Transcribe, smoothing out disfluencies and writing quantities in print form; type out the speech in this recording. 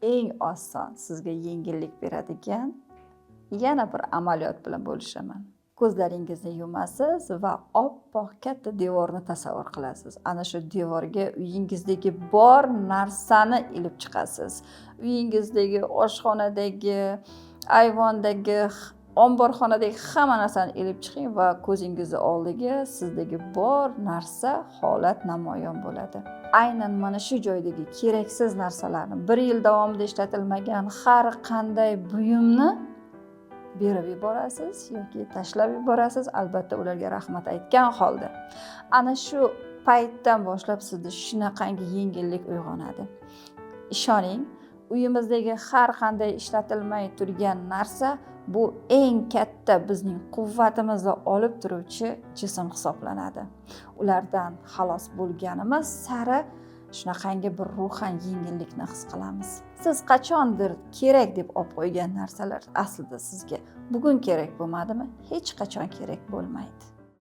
eng oson sizga yengillik beradigan yana bir amaliyot bilan bo'lishaman. Ko'zlaringizni yumasiz va oppoq katta devorni tasavvur qilasiz. Ana shu devorga uyingizdagi bor narsani ilib chiqasiz. Uyingizdagi oshxonadagi, ayvondagi, omborxonadagi hamma narsani ilib chiqing va ko'zingizni oldiga sizdagi bor narsa, holat namoyon bo'ladi. Aynan mana shu joydagi keraksiz narsalarni, 1 yil davomida ishlatilmagan har qanday buyumni berib yuborasiz yoki tashlab yuborasiz, albatta ularga rahmat aytgan holda. Ana shu paytdan boshlab sizda shunaqangi yengillik uyg'onadi. Ishoning, uyimizdagi har qanday ishlatilmay turgan narsa bu eng katta bizning quvvatimizni olib turuvchi jism hisoblanadi. Ulardan xalos bo'lganimiz sari shunaqangi bir ruhan yengillikni his qilamiz. Siz qachondir kerak deb olib qo'ygan narsalar aslida sizga bugun kerak bo'lmadimi? Hech qachon kerak bo'lmaydi.